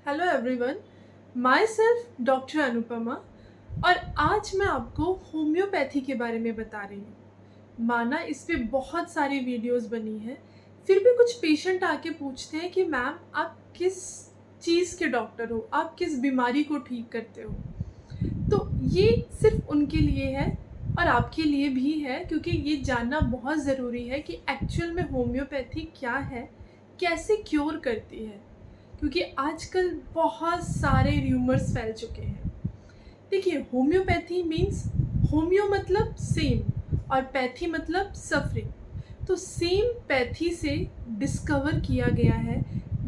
Hello everyone, my self doctor Anupama और आज मैं आपको होम्योपैथी के बारे में बता रही हूँ। माना इस पे बहुत सारी वीडियोस बनी हैं, फिर भी कुछ पेशेंट आके पूछते हैं कि मैम आप किस चीज़ के डॉक्टर हो, आप किस बीमारी को ठीक करते हो। तो ये सिर्फ उनके लिए है और आपके लिए भी है, क्योंकि ये जानना बहुत ज़रूरी है कि एक्चुअल में होम्योपैथी क्या है, कैसे क्योर करती है, क्योंकि आजकल बहुत सारे र्यूमर्स फैल चुके हैं। देखिए, होम्योपैथी मीन्स होम्यो मतलब सेम और पैथी मतलब सफरिंग। तो सेम पैथी से डिस्कवर किया गया है,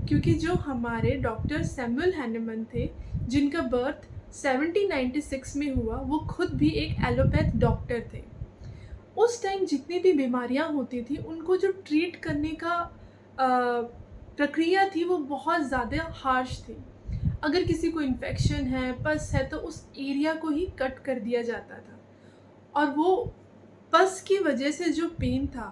क्योंकि जो हमारे डॉक्टर सैमुअल हैनेमन थे, जिनका बर्थ 1796 में हुआ, वो खुद भी एक एलोपैथ डॉक्टर थे। उस टाइम जितनी भी बीमारियां होती थी, उनको जो ट्रीट करने का प्रक्रिया थी वो बहुत ज़्यादा हार्श थी। अगर किसी को इन्फेक्शन है, पस है, तो उस एरिया को ही कट कर दिया जाता था और वो पस की वजह से जो पेन था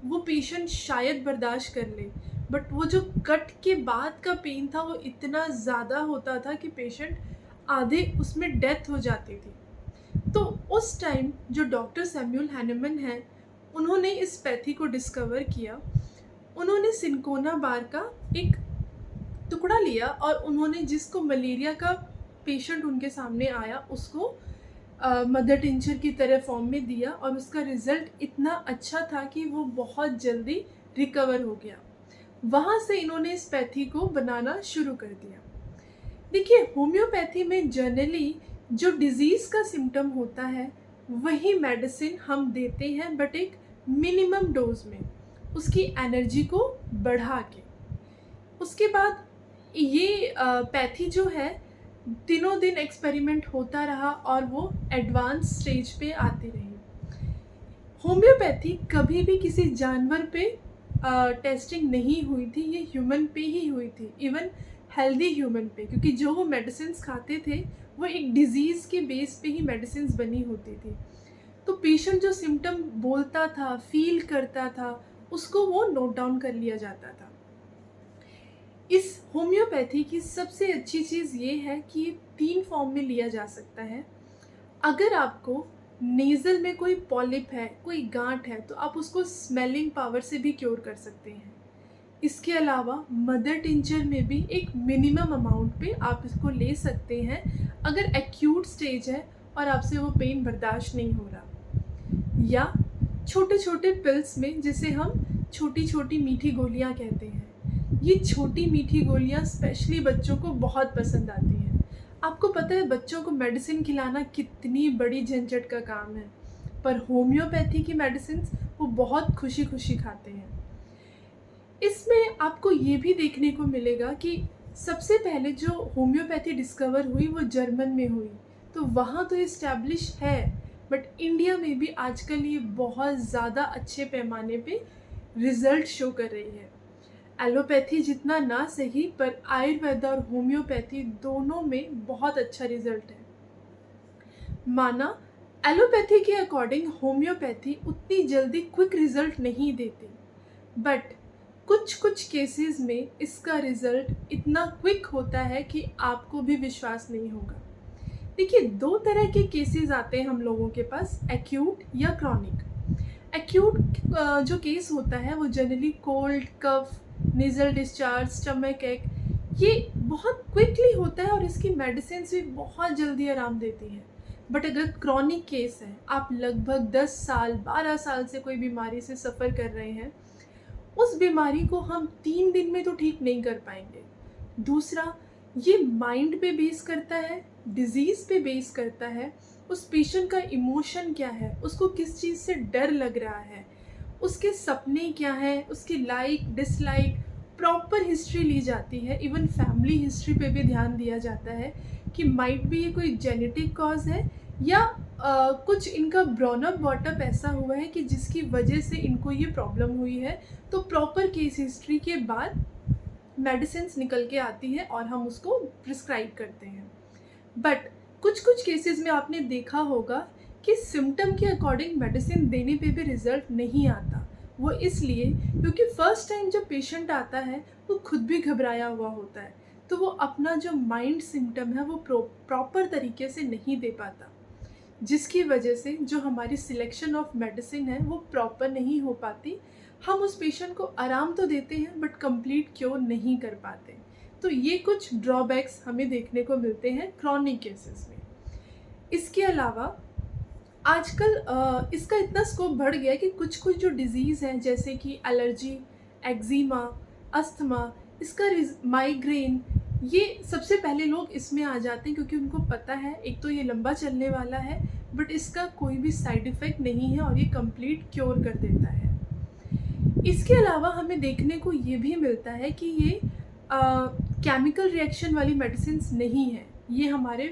वो पेशेंट शायद बर्दाश्त कर ले, बट वो जो कट के बाद का पेन था वो इतना ज़्यादा होता था कि पेशेंट आधे उसमें डेथ हो जाती थी। तो उस टाइम जो डॉक्टर सैमुअल हैनेमन हैं, उन्होंने इस पैथी को डिस्कवर किया। उन्होंने सिनकोना बार का एक टुकड़ा लिया और उन्होंने जिसको मलेरिया का पेशेंट उनके सामने आया उसको मदर टिंचर की तरह फॉर्म में दिया और उसका रिज़ल्ट इतना अच्छा था कि वो बहुत जल्दी रिकवर हो गया। वहाँ से इन्होंने इस पैथी को बनाना शुरू कर दिया। देखिए, होम्योपैथी में जनरली जो डिज़ीज़ का सिम्टम होता है वही मेडिसिन हम देते हैं, बट एक मिनिमम डोज में, उसकी एनर्जी को बढ़ा के। उसके बाद ये पैथी जो है दिनों दिन एक्सपेरिमेंट होता रहा और वो एडवांस स्टेज पे आती रही। होम्योपैथी कभी भी किसी जानवर पे टेस्टिंग नहीं हुई थी, ये ह्यूमन पे ही हुई थी, इवन हेल्दी ह्यूमन पे, क्योंकि जो वो मेडिसिन्स खाते थे वो एक डिज़ीज़ के बेस पे ही मेडिसिन्स बनी होती थी। तो पेशेंट जो सिम्टम बोलता था, फील करता था, उसको वो नोट डाउन कर लिया जाता था। इस होम्योपैथी की सबसे अच्छी चीज़ ये है कि ये 3 फॉर्म में लिया जा सकता है। अगर आपको नेज़ल में कोई पॉलिप है, कोई गांठ है, तो आप उसको स्मेलिंग पावर से भी क्योर कर सकते हैं। इसके अलावा मदर टिंचर में भी एक मिनिमम अमाउंट पे आप इसको ले सकते हैं अगर एक्यूट स्टेज है और आपसे वो पेन बर्दाश्त नहीं हो रहा। या छोटे छोटे पिल्स में, जिसे हम छोटी छोटी मीठी गोलियां कहते हैं, ये छोटी मीठी गोलियां स्पेशली बच्चों को बहुत पसंद आती हैं। आपको पता है बच्चों को मेडिसिन खिलाना कितनी बड़ी झंझट का काम है, पर होम्योपैथी की मेडिसिन वो बहुत खुशी खुशी खाते हैं। इसमें आपको ये भी देखने को मिलेगा कि सबसे पहले जो होम्योपैथी डिस्कवर हुई वो जर्मन में हुई, तो वहाँ तो इस्टेब्लिश है, बट इंडिया में भी आजकल ये बहुत ज़्यादा अच्छे पैमाने पे रिज़ल्ट शो कर रही है। एलोपैथी जितना ना सही, पर आयुर्वेद और होम्योपैथी दोनों में बहुत अच्छा रिज़ल्ट है। माना एलोपैथी के अकॉर्डिंग होम्योपैथी उतनी जल्दी क्विक रिज़ल्ट नहीं देती, बट कुछ कुछ केसेस में इसका रिज़ल्ट इतना क्विक होता है कि आपको भी विश्वास नहीं होगा। देखिए, 2 तरह के केसेस आते हैं हम लोगों के पास, एक्यूट या क्रॉनिक। एक्यूट जो केस होता है वो जनरली कोल्ड, कफ, नेज़ल डिस्चार्ज, स्टमक एक, ये बहुत क्विकली होता है और इसकी मेडिसिन भी बहुत जल्दी आराम देती हैं। बट अगर क्रॉनिक केस है, आप लगभग 10 साल 12 साल से कोई बीमारी से सफ़र कर रहे हैं, उस बीमारी को हम 3 दिन में तो ठीक नहीं कर पाएंगे। दूसरा, ये माइंड पे बेस करता है, डिज़ीज़ पे बेस करता है, उस पेशेंट का इमोशन क्या है, उसको किस चीज़ से डर लग रहा है, उसके सपने क्या हैं, उसकी लाइक डिसलाइक, प्रॉपर हिस्ट्री ली जाती है। इवन फैमिली हिस्ट्री पे भी ध्यान दिया जाता है कि माइट भी ये कोई जेनेटिक कॉज है या कुछ इनका ब्रॉन अप बॉटअप ऐसा हुआ है कि जिसकी वजह से इनको ये प्रॉब्लम हुई है। तो प्रॉपर केस हिस्ट्री के बाद मेडिसिन्स निकल के आती है और हम उसको प्रिस्क्राइब करते हैं। बट कुछ कुछ केसेस में आपने देखा होगा कि सिम्टम के अकॉर्डिंग मेडिसिन देने पे भी रिज़ल्ट नहीं आता। वो इसलिए क्योंकि फ़र्स्ट टाइम जब पेशेंट आता है वो खुद भी घबराया हुआ होता है, तो वो अपना जो माइंड सिम्पटम है वो प्रॉपर तरीके से नहीं दे पाता, जिसकी वजह से जो हमारी सिलेक्शन ऑफ मेडिसिन है वो प्रॉपर नहीं हो पाती। हम उस पेशेंट को आराम तो देते हैं बट कंप्लीट क्योर नहीं कर पाते। तो ये कुछ ड्रॉबैक्स हमें देखने को मिलते हैं क्रॉनिक केसेस में। इसके अलावा आजकल इसका इतना स्कोप बढ़ गया है कि कुछ जो डिज़ीज़ हैं जैसे कि एलर्जी, एक्जिमा, अस्थमा, इसका माइग्रेन, ये सबसे पहले लोग इसमें आ जाते हैं क्योंकि उनको पता है एक तो ये लंबा चलने वाला है बट इसका कोई भी साइड इफ़ेक्ट नहीं है और ये कंप्लीट क्योर कर देता है। इसके अलावा हमें देखने को ये भी मिलता है कि ये केमिकल रिएक्शन वाली मेडिसिन्स नहीं है। ये हमारे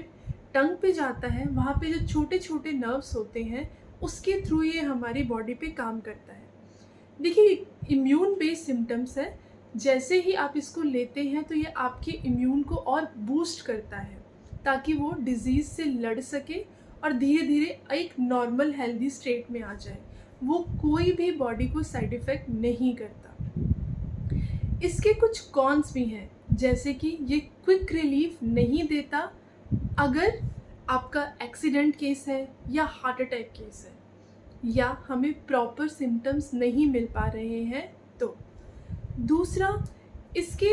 टंग पे जाता है, वहाँ पे जो छोटे छोटे नर्व्स होते हैं उसके थ्रू ये हमारी बॉडी पे काम करता है। देखिए, इम्यून बेस्ड सिम्टम्स है, जैसे ही आप इसको लेते हैं तो ये आपके इम्यून को और बूस्ट करता है ताकि वो डिज़ीज़ से लड़ सके और धीरे धीरे एक नॉर्मल हेल्दी स्टेट में आ जाए। वो कोई भी बॉडी को साइड इफ़ेक्ट नहीं करता। इसके कुछ कॉन्स भी हैं, जैसे कि ये क्विक रिलीफ नहीं देता अगर आपका एक्सीडेंट केस है या हार्ट अटैक केस है या हमें प्रॉपर सिम्टम्स नहीं मिल पा रहे हैं तो। दूसरा, इसके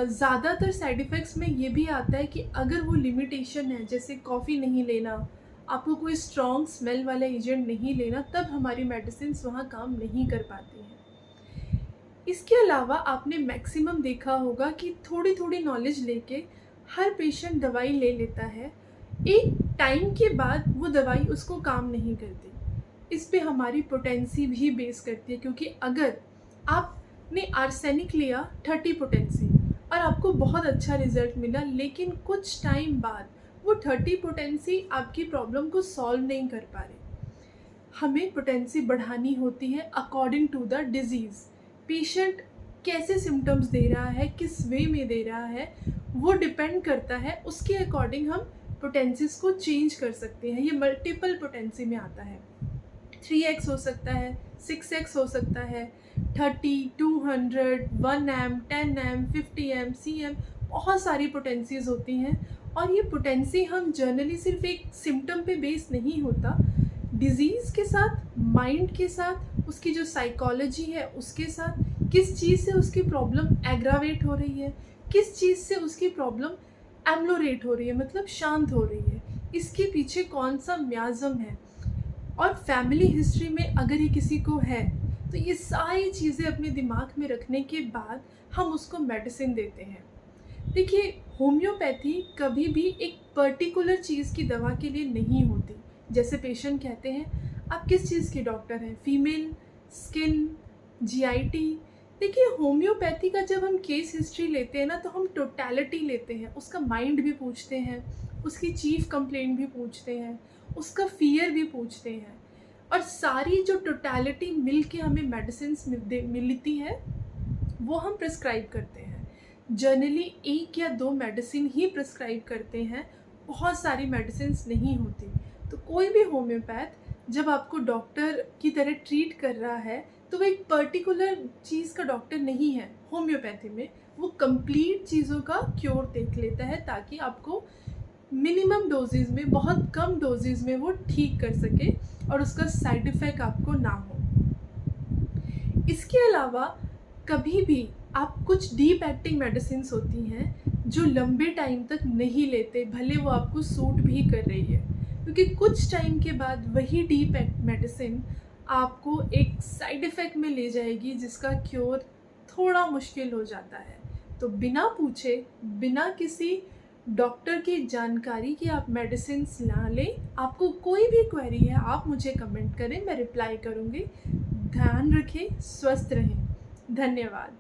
ज़्यादातर साइड इफ़ेक्ट्स में ये भी आता है कि अगर वो लिमिटेशन है, जैसे कॉफ़ी नहीं लेना, आपको कोई स्ट्रॉन्ग स्मेल वाला एजेंट नहीं लेना, तब हमारी मेडिसिन्स वहाँ काम नहीं कर पाती हैं। इसके अलावा आपने मैक्सिमम देखा होगा कि थोड़ी थोड़ी नॉलेज लेके हर पेशेंट दवाई ले लेता है, एक टाइम के बाद वो दवाई उसको काम नहीं करती। इस पे हमारी पोटेंसी भी बेस करती है, क्योंकि अगर आपने आर्सेनिक लिया 30 पोटेंसी और आपको बहुत अच्छा रिज़ल्ट मिला, लेकिन कुछ टाइम बाद वो 30 पोटेंसी आपकी प्रॉब्लम को सॉल्व नहीं कर पा रही। हमें पोटेंसी बढ़ानी होती है according to the disease. Patient कैसे सिम्टम्स दे रहा है, किस वे में दे रहा है, वो डिपेंड करता है। उसके अकॉर्डिंग हम पोटेंसीज को चेंज कर सकते हैं। ये मल्टीपल पोटेंसी में आता है, 3x हो सकता है, 6x हो सकता है, 30, 200, 1M, 10M, 50M, CM, बहुत सारी पोटेंसीज होती हैं। और ये पोटेंसी हम जनरली सिर्फ एक सिम्टम पे बेस नहीं होता, डिज़ीज़ के साथ, माइंड के साथ, उसकी जो साइकोलॉजी है उसके साथ, किस चीज़ से उसकी प्रॉब्लम एग्रावेट हो रही है, किस चीज़ से उसकी प्रॉब्लम एम्लोरेट हो रही है, मतलब शांत हो रही है, इसके पीछे कौन सा म्याज़म है, और फैमिली हिस्ट्री में अगर ये किसी को है, तो ये सारी चीज़ें अपने दिमाग में रखने के बाद हम उसको मेडिसिन देते हैं। देखिए, होम्योपैथी कभी भी एक पर्टिकुलर चीज़ की दवा के लिए नहीं होती। जैसे पेशेंट कहते हैं आप किस चीज़ के डॉक्टर हैं, फीमेल, स्किन, जीआईटी। देखिए, होम्योपैथी का जब हम केस हिस्ट्री लेते हैं ना, तो हम टोटलिटी लेते हैं, उसका माइंड भी पूछते हैं, उसकी चीफ कंप्लेंट भी पूछते हैं, उसका फियर भी पूछते हैं, और सारी जो टोटलिटी मिल के हमें मेडिसिन्स मिलती है वो हम प्रिस्क्राइब करते हैं। जनरली 1 या 2 मेडिसिन ही प्रिस्क्राइब करते हैं, बहुत सारी मेडिसिन्स नहीं होती। तो कोई भी होम्योपैथ जब आपको डॉक्टर की तरह ट्रीट कर रहा है, तो वो एक पर्टिकुलर चीज़ का डॉक्टर नहीं है। होम्योपैथी में वो कंप्लीट चीज़ों का क्योर देख लेता है, ताकि आपको मिनिमम डोजेज़ में, बहुत कम डोजेज़ में वो ठीक कर सके और उसका साइड इफ़ेक्ट आपको ना हो। इसके अलावा कभी भी आप कुछ डीप एक्टिंग मेडिसिन्स होती हैं जो लंबे टाइम तक नहीं लेते, भले वो आपको सूट भी कर रही है, क्योंकि कुछ टाइम के बाद वही डीप एक्ट मेडिसिन आपको एक साइड इफ़ेक्ट में ले जाएगी जिसका क्योर थोड़ा मुश्किल हो जाता है। तो बिना पूछे, बिना किसी डॉक्टर की जानकारी कि आप मेडिसिन्स ना लें। आपको कोई भी क्वेरी है आप मुझे कमेंट करें, मैं रिप्लाई करूँगी। ध्यान रखें, स्वस्थ रहें। धन्यवाद।